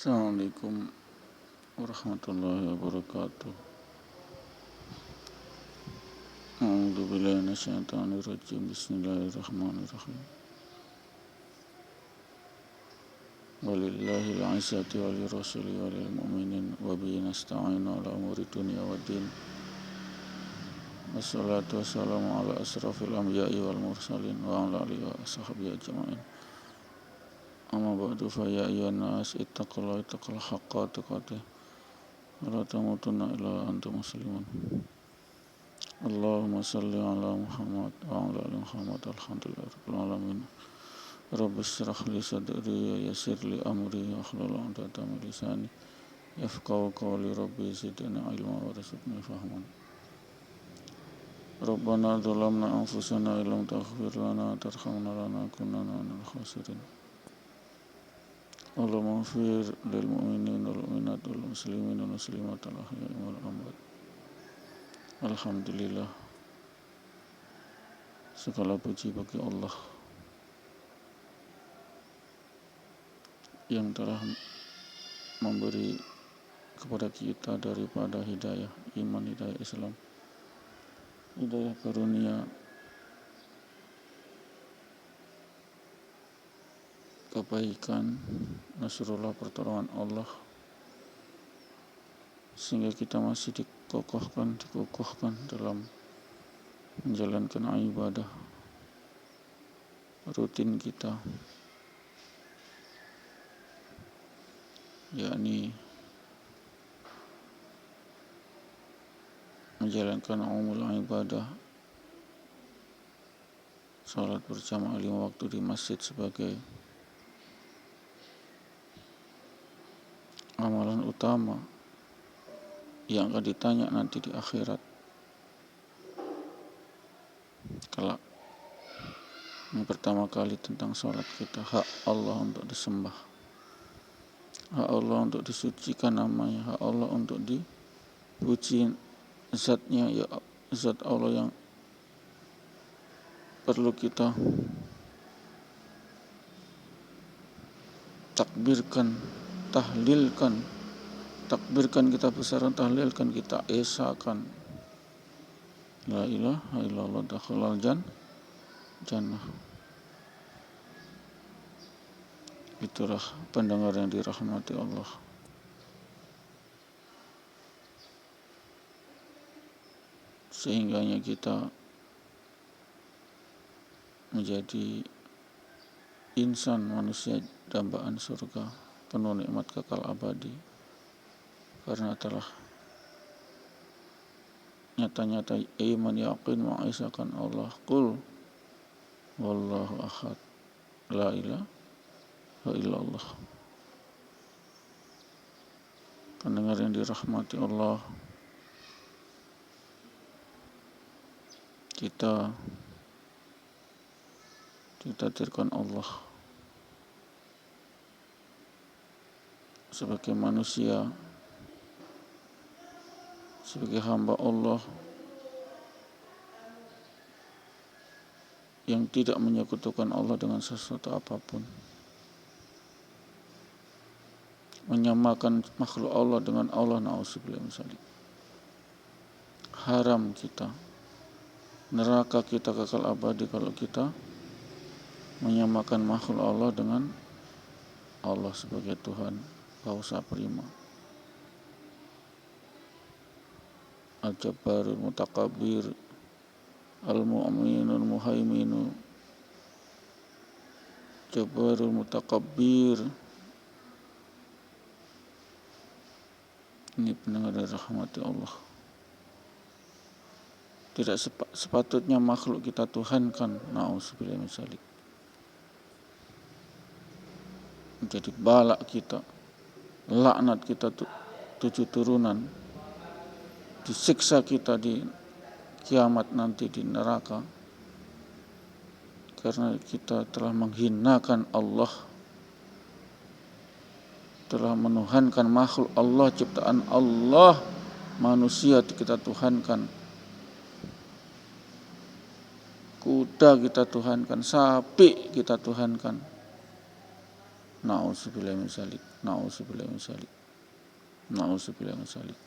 Assalamualaikum warahmatullahi wabarakatuh. A'udzu billahi minasyaitonir rajim. Bismillahirrahmanirrahim. Walillahil 'izzatu walirrasuli walil mu'minin wa bihi nasta'inu ala umuri dunya waddin. Wassalatu wassalamu ala asrafil anbiya'i wal mursalin wa ala alihi wa sahbihi ajma'in. Amma ba'du fa ya ayyuhan nas ittaqullaha haqqa tuqatih wa la tamutunna illa antum muslimun. Allahumma salli ala Muhammad wa ala ali Muhammad. Alhamdulillah rabbil alamin. Rabbi shrah li sadri wa yassir li amri wa hlul 'uqdatam min lisani yafqahu qawli. Rabbi zidni ilma wa rizqni fahman. Rabbana zalamna anfusana illam taghfir lana wa tarhamna lanakunanna minal khasirin. Allahumma ighfir lil mu'minina wal mu'minat wal muslimina wal muslimat al ahya'i wal amwat. Alhamdulillah, segala puji bagi Allah yang telah memberi kepada kita daripada hidayah iman, hidayah Islam, hidayah karunia, kebaikan, nasrullah, pertolongan Allah, sehingga kita masih dikukuhkan dalam menjalankan ibadah rutin kita, yakni menjalankan umul ibadah, salat berjamaah 5 waktu di masjid sebagai amalan utama yang akan ditanya nanti di akhirat kelak. Yang pertama kali tentang sholat kita, hak Allah untuk disembah, hak Allah untuk disucikan namanya, hak Allah untuk dipuji zatnya, ya zat Allah yang perlu kita takbirkan, tahlilkan. Takbirkan kita besaran, tahlilkan kita esakan. La ilaha illallah dakhalal jannah. Itulah pendengar yang dirahmati Allah. Sehingganya kita menjadi insan, manusia dambaan surga, penuh nikmat kekal abadi, karena telah nyata-nyata iman yakin mengisahkan Allah. Qul wallahu ahad la ilaha illallah. Pendengar yang dirahmati Allah, kita ditakdirkan Allah sebagai manusia, sebagai hamba Allah yang tidak menyekutukan Allah dengan sesuatu apapun, menyamakan makhluk Allah dengan Allah, na'udzubillah min dzalik. Haram kita, neraka kita kekal abadi kalau kita menyamakan makhluk Allah dengan Allah sebagai Tuhan kausa prima, al-jabbarul mutakabbir, al-mu'minul muhaiminu, jabbarul mutakabbir. Ini pendengar dari rahmati Allah. Tidak sepatutnya makhluk kita tuhankan, na'udzubillah min dzalik. Menjadi balak kita, laknat kita 7 turunan, disiksa kita di kiamat nanti di neraka, karena kita telah menghinakan Allah, telah menuhankan makhluk Allah, ciptaan Allah, manusia kita tuhankan, kuda kita tuhankan, sapi kita tuhankan, Na'udzubillah min zalik. Na'udzubillah min zalik. Na'udzubillah min zalik.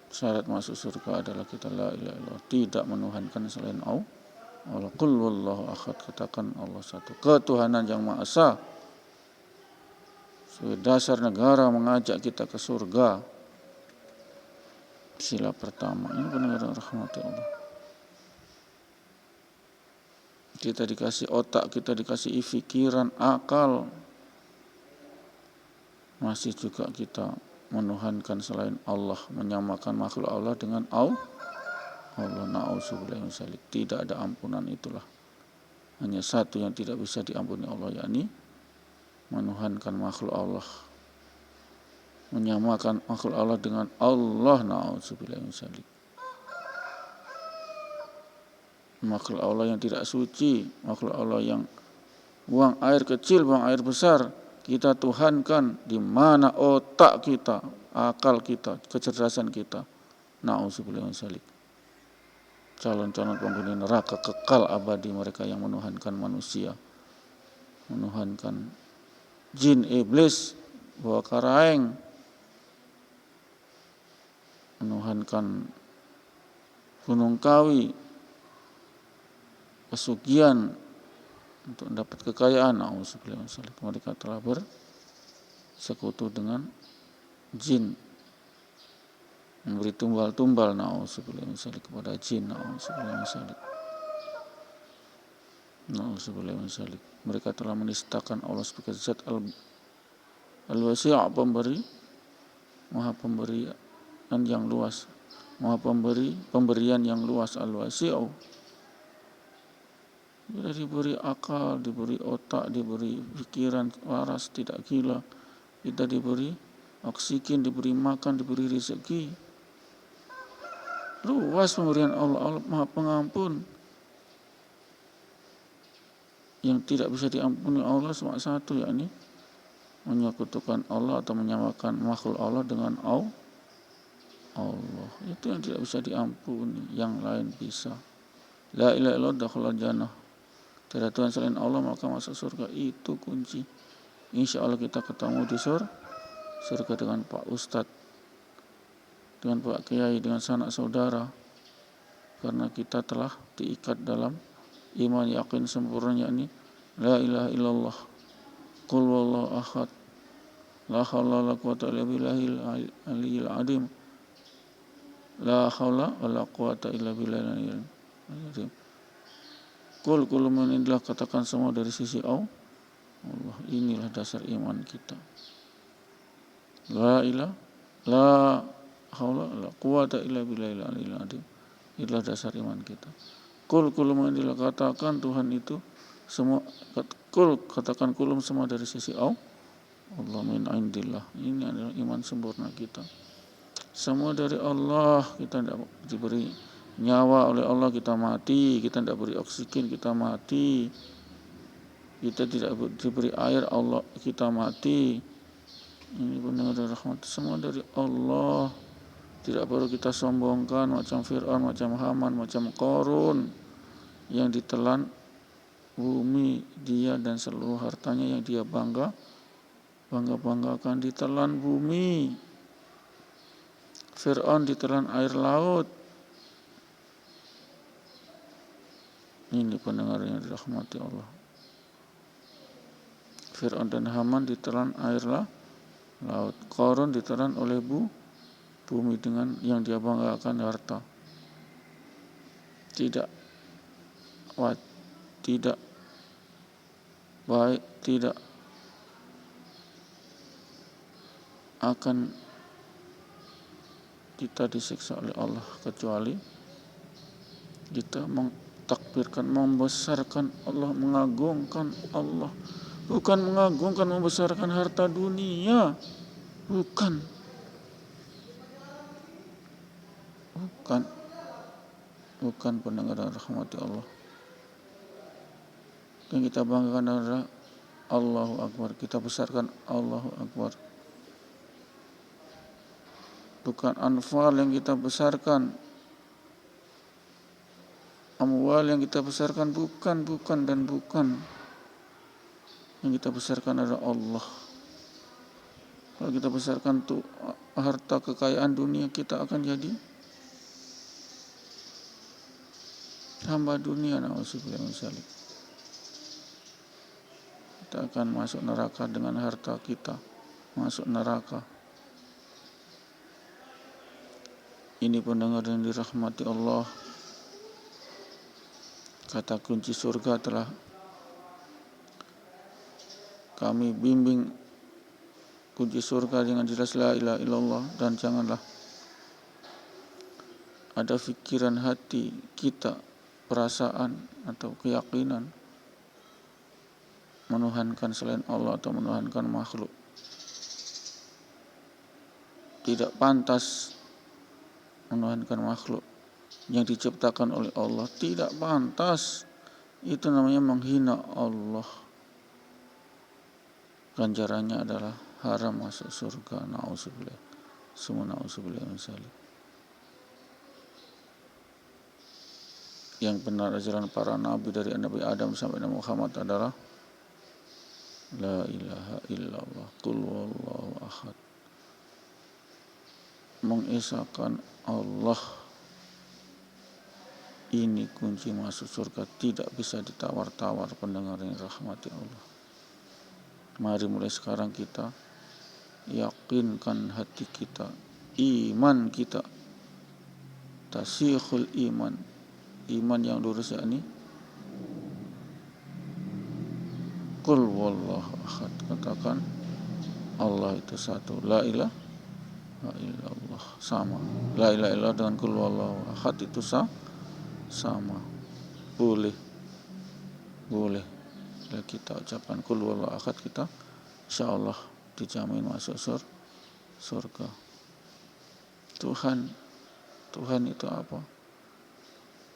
Syarat masuk surga adalah kita la ilaha illallah, tidak menuhankan selain Allah. Qul wallahu ahad, katakan Allah satu, ketuhanan yang maha esa. Sebagai dasar negara mengajak kita ke surga. Sila pertama, ini pendengar rahmati Allah. Kita dikasih otak, kita dikasih pikiran, akal, masih juga kita menuhankan selain Allah, menyamakan makhluk Allah dengan Allah. Na'udzubillah min zalik. Tidak ada ampunan itulah. Hanya satu yang tidak bisa diampuni Allah, yakni menuhankan makhluk Allah, menyamakan makhluk Allah dengan Allah. Na'udzubillah min zalik. Makhluk Allah yang tidak suci, makhluk Allah yang buang air kecil, buang air besar, kita tuhankan di mana otak kita, akal kita, kecerdasan kita. Na'udzubillah min zalik. Calon-calon penghuni neraka kekal abadi, mereka yang menuhankan manusia, menuhankan jin, iblis, bawa karaeng, menuhankan gunung kawi, pesugihan untuk mendapat kekayaan. Na'udzubillah min zalik. Mereka telah bersekutu dengan jin, memberi tumbal-tumbal. Na'udzubillah min zalik kepada jin. Na'udzubillah min zalik. Na'udzubillah min zalik. Mereka telah menistakan Allah sebagai zat al-wasi', pemberi, maha pemberian yang luas, maha pemberian yang luas. Al-wasi', kita diberi akal, diberi otak, diberi pikiran waras, tidak gila. Kita diberi oksigen, diberi makan, diberi rezeki. Luas pemberian Allah. Allah maha pengampun. Yang tidak bisa diampuni Allah cuma satu, yakni menyekutukan Allah atau menyamakan makhluk Allah dengan Allah. Itu yang tidak bisa diampuni, yang lain bisa. La ilaha illallah dakhala jannah. Tiada Tuhan selain Allah maka masuk surga, itu kunci. Insya Allah kita ketemu di surga dengan Pak Ustadz, dengan Pak Kiai, dengan sanak saudara, karena kita telah diikat dalam iman yakin sempurna, yakni la ilaha illallah, qul wallahu ahad, la haula wala quwata illa billahil aliyyil azim, la haula wala quwata illa billahil aliyyil azim. Qul kullu min indillah, katakan semua dari sisi Allah. Inilah dasar iman kita. La ilaha la haula wala quwata illa billahil aliyyil azim. Inilah dasar iman kita. Qul kullu min indillah, katakan Tuhan itu semua, katakan kulum semua dari sisi Allah min indillah. Ini adalah iman sempurna kita. Semua dari Allah, kita tidak diberi nyawa oleh Allah kita mati, kita tidak beri oksigen kita mati, kita tidak diberi air Allah kita mati. Ini benar rahmat, semua dari Allah. Tidak perlu kita sombongkan macam Fir'aun, macam Haman, macam Qarun yang ditelan bumi, dia dan seluruh hartanya yang dia banggakan ditelan bumi. Fir'aun ditelan air laut. Ini pendengar yang dirahmati Allah. Fir'aun dan Haman ditelan air laut. Qarun ditelan oleh bumi dengan yang dia banggakan harta. Tidak baik, tidak akan kita disiksa oleh Allah kecuali kita takbirkan, membesarkan Allah, mengagungkan Allah. Bukan mengagungkan, membesarkan harta dunia. Bukan pendengar rahmati Allah. Yang kita banggakan adalah Allahu Akbar. Kita besarkan Allahu Akbar. Bukan anfal yang kita besarkan, amwal yang kita besarkan, bukan. Yang kita besarkan adalah Allah. Kalau kita besarkan tuh harta kekayaan dunia, kita akan jadi hamba dunia. Na'udzubillah min dzalik. Kita akan masuk neraka dengan harta kita. Masuk neraka. Ini pendengar yang dirahmati Allah. Kata kunci surga telah kami bimbing. Kunci surga dengan jelas la ilaha illallah, dan janganlah ada pikiran hati kita, perasaan atau keyakinan menuhankan selain Allah atau menuhankan makhluk. Tidak pantas menuhankan makhluk yang diciptakan oleh Allah. Tidak pantas. Itu namanya menghina Allah. Ganjarannya adalah haram masuk surga. Na'udzubillah. Semua na'udzubillah min dzalik. Yang benar ajaran para nabi dari Nabi Adam sampai Nabi Muhammad adalah la ilaha illallah, qul huwallahu ahad. Mengesahkan Allah. Ini kunci masuk surga, tidak bisa ditawar-tawar, pendengar yang rahmati Allah. Mari mulai sekarang kita yakinkan hati kita, iman kita, tasihul iman, iman yang lurus, yakni qul wallahu ahad. Katakan Allah itu satu, la ilaha illallah, sama. La ilaha illallah dengan qul wallahu ahad itu sama. Boleh bila kita ucapkan qul wallahu ahad, kita insyaallah dijamin masuk surga. Tuhan itu apa?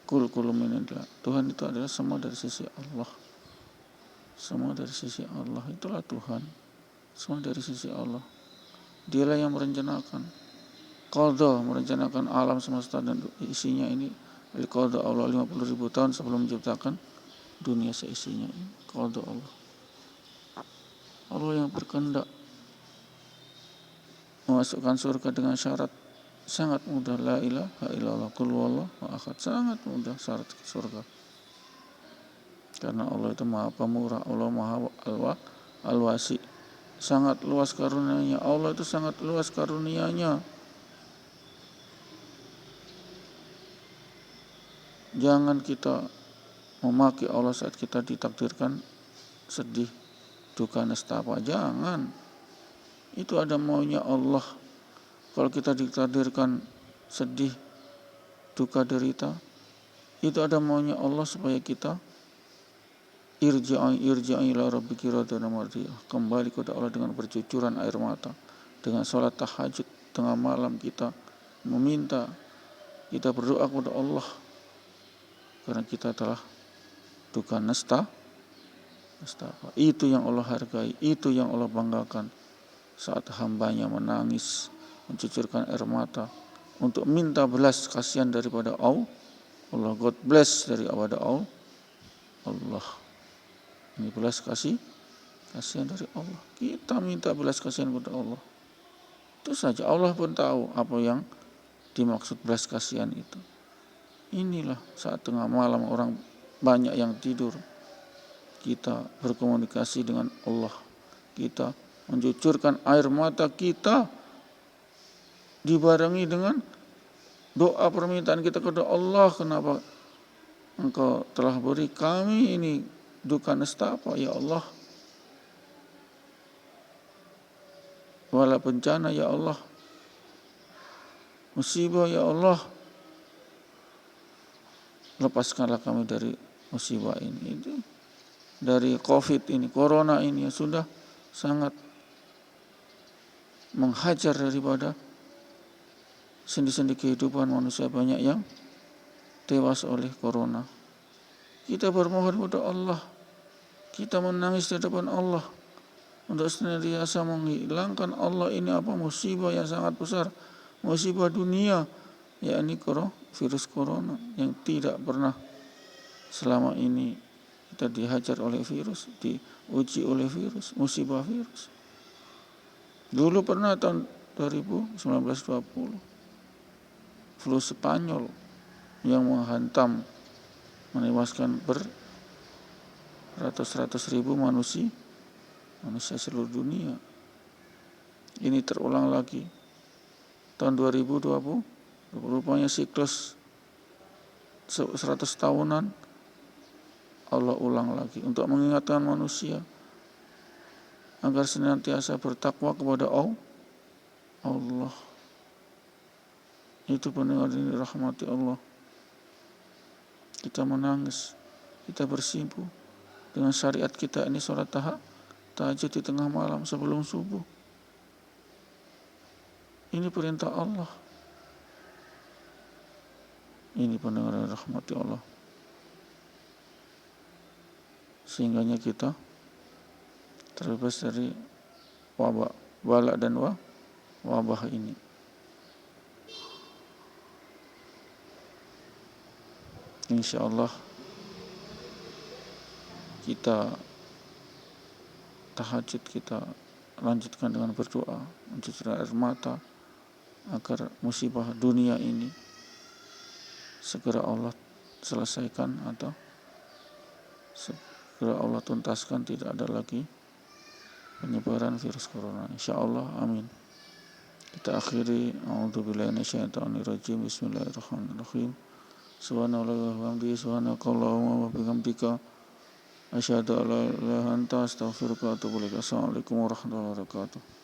Kul minillah. Tuhan itu adalah semua dari sisi Allah. Semua dari sisi Allah, itulah Tuhan. Semua dari sisi Allah. Dialah yang merencanakan, qadha, merencanakan alam semesta dan isinya ini. Qadha Allah 50.000 tahun sebelum menciptakan dunia seisinya ini. Qadha Allah. Allah yang berkehendak memasukkan surga dengan syarat sangat mudah, la ilaha illallah, qul huwallahu ahad. Sangat mudah syarat surga. Karena Allah itu Maha Pemurah, Allah Maha Al-Wasi. Sangat luas karunia-Nya. Allah itu sangat luas karunia-Nya. Jangan kita memaki Allah saat kita ditakdirkan sedih, duka, nestapa. Jangan. Itu ada maunya Allah. Kalau kita ditakdirkan sedih, duka, derita, itu ada maunya Allah supaya kita irji'i ila rabbiki radiyatan mardiyah. Kembali kepada Allah dengan bercucuran air mata, dengan sholat tahajud tengah malam, kita meminta, kita berdoa kepada Allah karena kita telah duka nestapa. Itu yang Allah hargai, itu yang Allah banggakan saat hambanya menangis, mencucurkan air mata untuk minta belas kasihan daripada Allah. God bless daripada Allah. Ini belas kasihan dari Allah. Kita minta belas kasihan kepada Allah. Itu saja. Allah pun tahu apa yang dimaksud belas kasihan itu. Inilah saat tengah malam orang banyak yang tidur, kita berkomunikasi dengan Allah. Kita mencucurkan air mata kita dibarengi dengan doa permintaan kita kepada Allah. Kenapa Engkau telah beri kami ini duka nestapa, ya Allah. Wala bencana, ya Allah. Musibah, ya Allah. Lepaskanlah kami dari musibah ini. Itu dari COVID ini, corona ini yang sudah sangat menghajar daripada sendi-sendi kehidupan manusia. Banyak yang tewas oleh corona. Kita bermohon kepada Allah. Kita menangis di hadapan Allah untuk senantiasa menghilangkan Allah ini musibah yang sangat besar, musibah dunia, yakni virus corona yang tidak pernah selama ini kita dihajar oleh virus, uji oleh virus, musibah virus. Dulu pernah tahun 1920 flu Spanyol yang menghantam, menewaskan beratus-ratus ribu manusia seluruh dunia. Ini terulang lagi tahun 2020. Rupanya siklus 100 tahunan Allah ulang lagi untuk mengingatkan manusia agar senantiasa bertakwa kepada Allah. Itu pendengar ini rahmati Allah. Kita menangis, kita bersimpu dengan syariat kita ini, sholat tahajud di tengah malam sebelum subuh. Ini perintah Allah. Ini pendengar yang rahmati Allah. Sehingganya kita terbebas dari wabah, bala dan wabah ini. Insyaallah kita tahajud kita lanjutkan dengan berdoa, mencucurkan air mata agar musibah dunia ini segera Allah selesaikan atau segera Allah tuntaskan, tidak ada lagi penyebaran virus corona. Insyaallah, amin. Kita akhiri, a'udzubillahi minasyaitonirrajim, bismillahirrahmanirrahim. Subhanallah wa bihamdihi, subhanakallahumma wa bihamdika, asyhadu an la ilaha illa anta, astaghfiruka wa atubu ilaik. Assalamualaikum warahmatullahi wabarakatuh.